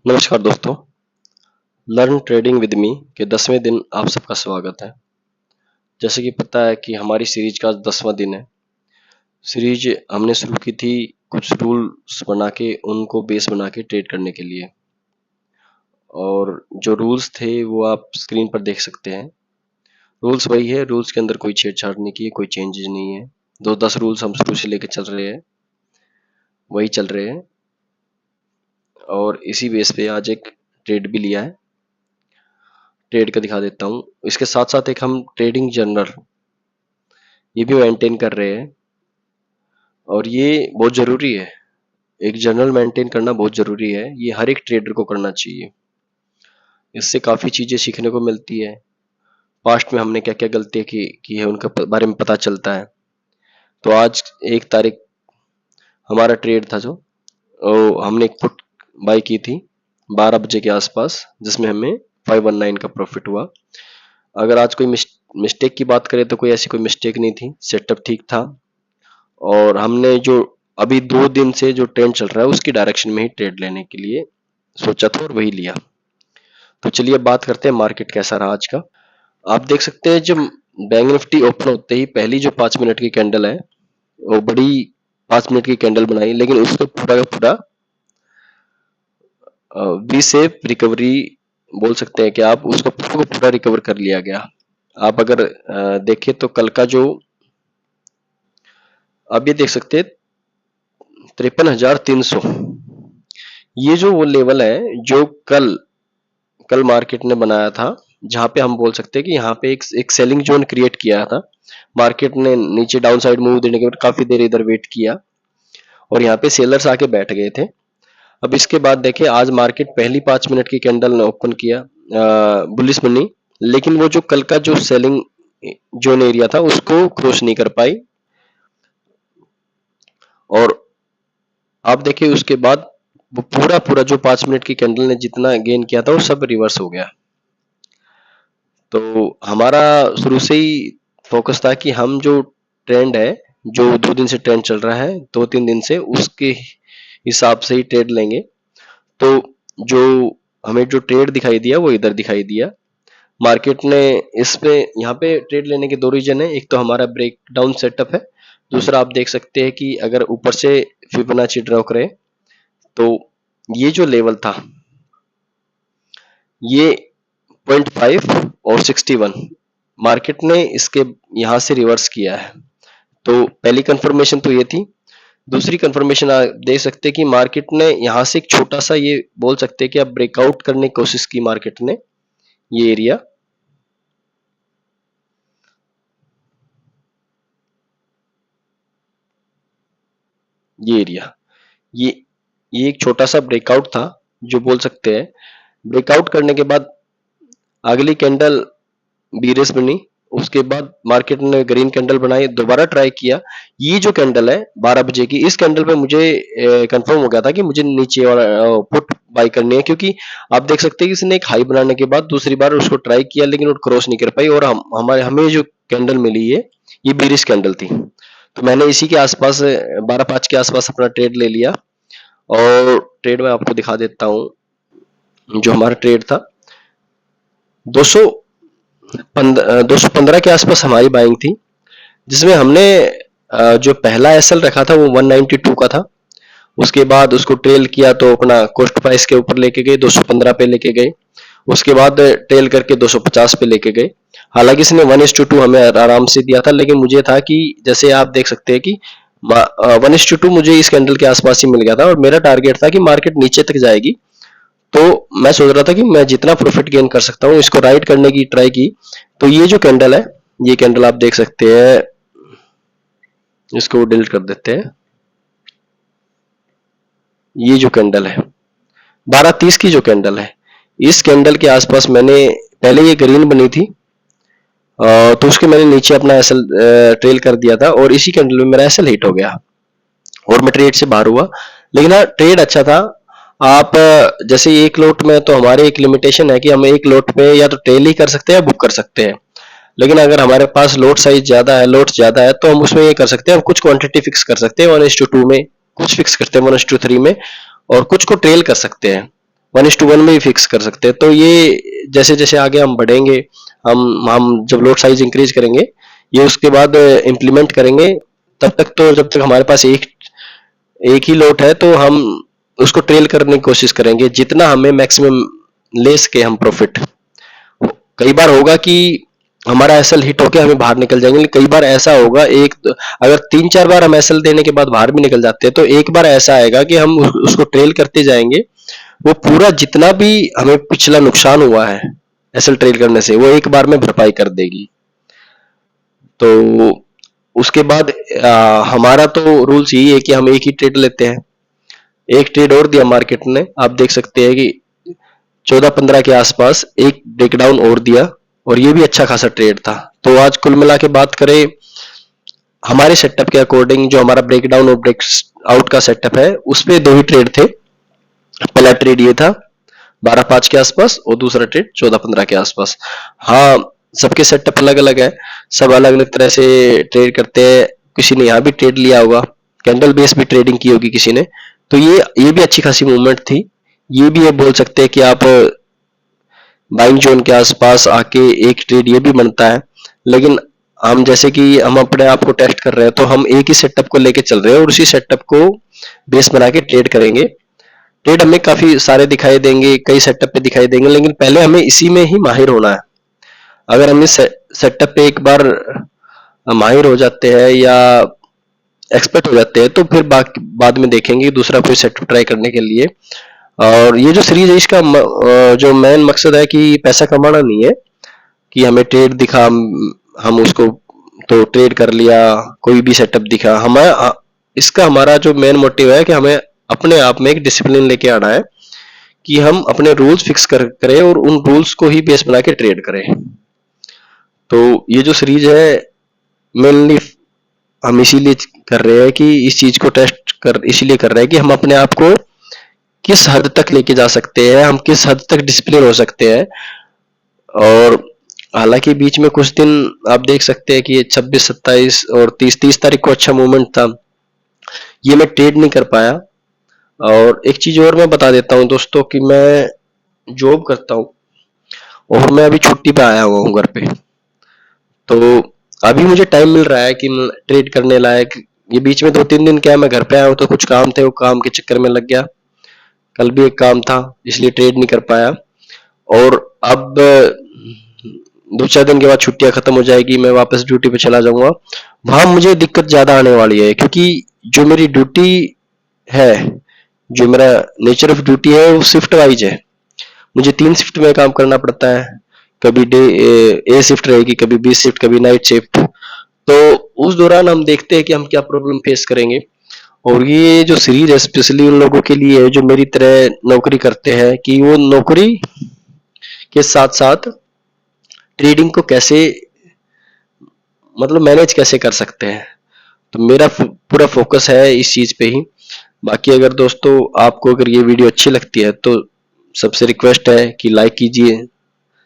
नमस्कार दोस्तों, learn trading with me के 10वें दिन आप सबका स्वागत है। जैसे कि पता है कि हमारी सीरीज का आज 10वां दिन है। सीरीज हमने शुरू की थी कुछ रूल्स बना के, उनको बेस बना के ट्रेड करने के लिए, और जो रूल्स थे वो आप स्क्रीन पर देख सकते हैं। रूल्स वही है, रूल्स के अंदर कोई छेड़छाड़ नहीं की है, कोई चेंजेस नहीं है। 10 रूल्स हम शुरू से लेके चल रहे हैं, वही चल रहे हैं, और इसी बेस पे आज एक ट्रेड भी लिया है। ट्रेड का दिखा देता हूँ। इसके साथ साथ एक हम ट्रेडिंग जर्नल ये भी मेंटेन कर रहे हैं, और ये बहुत जरूरी है। एक जर्नल मेंटेन करना बहुत जरूरी है, ये हर एक ट्रेडर को करना चाहिए। इससे काफी चीजें सीखने को मिलती है। पास्ट में हमने क्या क्या गलतियां की है उनका बारे में पता चलता है। तो आज 1 तारीख हमारा ट्रेड था, जो हमने एक पुट बाई की थी 12 बजे के आसपास, जिसमें हमें 519 का प्रॉफिट हुआ। अगर आज कोई मिस्टेक की बात करें तो कोई ऐसी कोई मिस्टेक नहीं थी, सेटअप ठीक था, और हमने जो अभी 2 दिन से जो ट्रेंड चल रहा है उसकी डायरेक्शन में ही ट्रेड लेने के लिए सोचा था और वही लिया। तो चलिए बात करते हैं मार्केट कैसा रहा आज का। आप देख सकते हैं जब बैंक निफ्टी ओपन होते ही पहली जो 5 मिनट की कैंडल है वो बड़ी 5 मिनट की कैंडल बनाई, लेकिन उसको पूरा का पूरा वी शेप रिकवरी बोल सकते हैं कि आप उसको पूरा रिकवर कर लिया गया। आप अगर देखें तो कल का जो आप ये देख सकते हैं 53,300, ये जो वो लेवल है जो कल मार्केट ने बनाया था, जहां पे हम बोल सकते हैं कि यहाँ पे एक सेलिंग जोन क्रिएट किया था। मार्केट ने नीचे डाउन साइड मूव देने के बाद काफी देर इधर वेट किया और यहाँ पे सेलर्स आके बैठ गए थे। अब इसके बाद देखिए आज मार्केट पहली 5 मिनट की कैंडल ने ओपन किया बुलिश बनी, लेकिन वो जो कल का जो सेलिंग जोन एरिया था उसको क्रॉस नहीं कर पाई, और आप देखिए उसके बाद वो पूरा जो 5 मिनट की कैंडल ने जितना गेन किया था वो सब रिवर्स हो गया। तो हमारा शुरू से ही फोकस था कि हम जो ट्रेंड है, जो 2 दिन से ट्रेंड चल रहा है 2-3 दिन से, उसके हिसाब से ही ट्रेड लेंगे। तो जो हमें जो ट्रेड दिखाई दिया वो इधर दिखाई दिया। मार्केट ने इस पे यहाँ पे ट्रेड लेने के 2 रीजन है। एक तो हमारा ब्रेक डाउन सेटअप है, दूसरा आप देख सकते हैं कि अगर ऊपर से फिबोनाची ड्रॉ करे तो ये जो लेवल था ये 0.5 और 61 मार्केट ने इसके यहां से रिवर्स किया है। तो पहली कंफर्मेशन तो ये थी। दूसरी कंफर्मेशन आप देख सकते हैं कि मार्केट ने यहां से एक छोटा सा ये बोल सकते हैं कि अब ब्रेकआउट करने की कोशिश की मार्केट ने, ये एरिया ये ये एक छोटा सा ब्रेकआउट था, जो बोल सकते हैं ब्रेकआउट करने के बाद अगली कैंडल बीरेस बनी। उसके बाद मार्केट ने ग्रीन कैंडल बनाई, दोबारा ट्राई किया। ये जो कैंडल है 12 बजे की, इस कैंडल पे मुझे कंफर्म हो गया था कि मुझे नीचे वाला पुट बाई करनी है, क्योंकि आप देख सकते हैं कि इसने एक हाई बनाने के बाद दूसरी बार उसको ट्राई किया लेकिन वो क्रॉस नहीं कर पाई, और हमें जो कैंडल मिली है ये बीरिश कैंडल थी। तो मैंने इसी के आसपास 12-5 के आसपास अपना ट्रेड ले लिया, और ट्रेड में आपको दिखा देता हूँ। जो हमारा ट्रेड था 215 के आसपास हमारी बाइंग थी, जिसमें हमने जो पहला एसएल रखा था वो 192 का था। उसके बाद उसको ट्रेल किया तो अपना कॉस्ट प्राइस के ऊपर लेके गए, 215 पे लेके गए। उसके बाद ट्रेल करके 250 पे लेके गए। हालांकि इसने 1:2 हमें आराम से दिया था, लेकिन मुझे था कि जैसे आप देख सकते हैं कि 1:2 मुझे इस कैंडल के आसपास ही मिल गया था, और मेरा टारगेट था कि मार्केट नीचे तक जाएगी। तो मैं सोच रहा था कि मैं जितना प्रॉफिट गेन कर सकता हूँ इसको राइड करने की ट्राई की। तो ये जो कैंडल है, ये कैंडल आप देख सकते हैं, इसको डिलीट कर देते हैं। ये जो कैंडल है 12:30 की जो कैंडल है, इस कैंडल के आसपास मैंने पहले ये ग्रीन बनी थी, तो उसके मैंने नीचे अपना एसएल ट्रेल कर दिया था, और इसी कैंडल में मेरा एसएल हिट हो गया और मैं ट्रेड से बाहर हुआ। लेकिन हाँ, ट्रेड अच्छा था। आप जैसे एक लोट में तो हमारे एक लिमिटेशन है कि हम एक लोट पे या तो ट्रेल ही कर सकते हैं या बुक कर सकते हैं। लेकिन अगर हमारे पास लोट साइज ज्यादा है, लोट ज्यादा है, तो हम उसमें ये कर सकते हैं, हम कुछ क्वांटिटी फिक्स कर सकते हैं 1:2 में, कुछ फिक्स करते हैं 1:3 में, और कुछ को ट्रेल कर सकते हैं। 1:1 में ही फिक्स कर सकते हैं। तो ये जैसे जैसे आगे हम बढ़ेंगे, हम जब लोड साइज इंक्रीज करेंगे, ये उसके बाद इम्प्लीमेंट करेंगे, तब तक तो जब तक हमारे पास एक ही लोट है तो हम उसको ट्रेल करने की कोशिश करेंगे जितना हमें मैक्सिमम ले सके हम प्रॉफिट। कई बार होगा कि हमारा एसएल हिट होके हमें बाहर निकल जाएंगे, लेकिन कई बार ऐसा होगा अगर 3-4 बार हम एसएल देने के बाद बाहर भी निकल जाते हैं तो एक बार ऐसा आएगा कि हम उसको ट्रेल करते जाएंगे, वो पूरा जितना भी हमें पिछला नुकसान हुआ है एसएल ट्रेल करने से वो एक बार में भरपाई कर देगी। तो उसके बाद हमारा तो रूल्स यही है कि हम एक ही ट्रेड लेते हैं। एक ट्रेड और दिया मार्केट ने, आप देख सकते हैं कि 14-15 के आसपास एक ब्रेकडाउन और दिया, और ये भी अच्छा खासा ट्रेड था। तो आज कुल मिला के बात करें हमारे सेटअप के अकॉर्डिंग, जो हमारा ब्रेकडाउन और ब्रेक आउट का सेटअप है उस पे 2 ही ट्रेड थे। पहला ट्रेड ये था 12-5 के आसपास, और दूसरा ट्रेड 14-15 के आसपास। हाँ, सबके सेटअप अलग अलग है, सब अलग अलग तरह से ट्रेड करते हैं। किसी ने यहाँ भी ट्रेड लिया होगा, कैंडल बेस भी ट्रेडिंग की होगी किसी ने, तो ये भी अच्छी खासी मूवमेंट थी। ये भी ये बोल सकते हैं कि आप बाइंग जोन के आसपास आके एक ट्रेड ये भी बनता है। लेकिन हम जैसे कि हम अपने आप को टेस्ट कर रहे हैं, तो हम एक ही सेटअप को लेके चल रहे हैं और उसी सेटअप को बेस बना के ट्रेड करेंगे। ट्रेड हमें काफी सारे दिखाई देंगे, कई सेटअप पे दिखाई देंगे, लेकिन पहले हमें इसी में ही माहिर होना है। अगर हम इस सेटअप पे एक बार माहिर हो जाते हैं या एक्सपर्ट हो जाते हैं, तो फिर बाद में देखेंगे दूसरा कोई सेटअप ट्राई करने के लिए। और ये जो सीरीज है इसका जो मेन मकसद है कि पैसा कमाना नहीं है कि हमें ट्रेड दिखा, हम उसको तो ट्रेड कर लिया, कोई भी सेटअप दिखा। हमारा इसका हमारा जो मेन मोटिव है कि हमें अपने आप में एक डिसिप्लिन लेके आना है कि हम अपने रूल्स फिक्स करें और उन रूल्स को ही बेस बना के ट्रेड करें। तो ये जो सीरीज है मेनली हम इसीलिए कर रहे हैं कि इस चीज को टेस्ट कर इसीलिए कर रहे हैं कि हम अपने आप को किस हद तक लेके जा सकते हैं, हम किस हद तक डिसिप्लिन हो सकते हैं। और हालांकि बीच में कुछ दिन आप देख सकते हैं कि 26, 27 और 30 तारीख को अच्छा मूवमेंट था, ये मैं ट्रेड नहीं कर पाया। और एक चीज और मैं बता देता हूँ दोस्तों कि मैं जॉब करता हूँ और मैं अभी छुट्टी पे आया हुआ हूँ घर पे, तो अभी मुझे टाइम मिल रहा है कि ट्रेड करने लायक। ये बीच में 2-3 दिन क्या मैं घर पे आया हूँ तो कुछ काम थे, वो काम के चक्कर में लग गया। कल भी एक काम था इसलिए ट्रेड नहीं कर पाया। और अब 2-4 दिन के बाद छुट्टियां खत्म हो जाएगी, मैं वापस ड्यूटी पे चला जाऊंगा। वहां मुझे दिक्कत ज्यादा आने वाली है क्योंकि जो मेरी ड्यूटी है, जो मेरा नेचर ऑफ ड्यूटी है वो शिफ्ट वाइज है। मुझे 3 शिफ्ट में काम करना पड़ता है, कभी डे ए शिफ्ट रहेगी, कभी बी शिफ्ट, कभी नाइट शिफ्ट। तो उस दौरान हम देखते हैं कि हम क्या प्रॉब्लम फेस करेंगे। और ये जो सीरीज है स्पेशली उन लोगों के लिए है जो मेरी तरह नौकरी करते हैं, कि वो नौकरी के साथ साथ ट्रेडिंग को कैसे मतलब मैनेज कैसे कर सकते हैं। तो मेरा पूरा फोकस है इस चीज पे ही। बाकी अगर दोस्तों आपको अगर ये वीडियो अच्छी लगती है तो सबसे रिक्वेस्ट है कि लाइक कीजिए,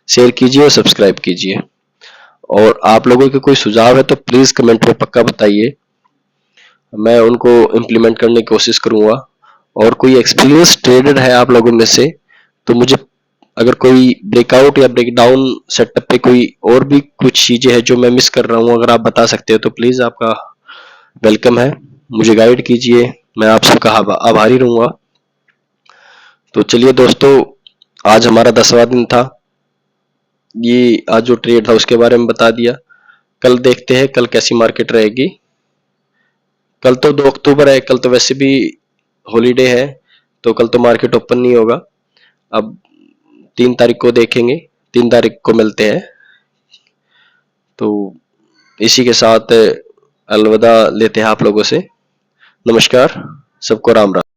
शेयर कीजिए और सब्सक्राइब कीजिए। और आप लोगों के कोई सुझाव है तो प्लीज कमेंट में पक्का बताइए, मैं उनको इम्प्लीमेंट करने की कोशिश करूंगा। और कोई एक्सपीरियंस ट्रेडर है आप लोगों में से तो मुझे अगर कोई ब्रेकआउट या ब्रेकडाउन सेटअप पे कोई और भी कुछ चीजें हैं जो मैं मिस कर रहा हूँ, अगर आप बता सकते हो तो प्लीज आपका वेलकम है, मुझे गाइड कीजिए, मैं आप सबका आभारी रहूंगा। तो चलिए दोस्तों, आज हमारा 10वां दिन था। ये आज जो ट्रेड था उसके बारे में बता दिया। कल देखते हैं कल कैसी मार्केट रहेगी। कल तो 2 अक्टूबर है, कल तो वैसे भी हॉलीडे है, तो कल तो मार्केट ओपन नहीं होगा। अब 3 तारीख को देखेंगे, 3 तारीख को मिलते हैं। तो इसी के साथ अलविदा लेते हैं आप लोगों से। नमस्कार, सबको राम राम।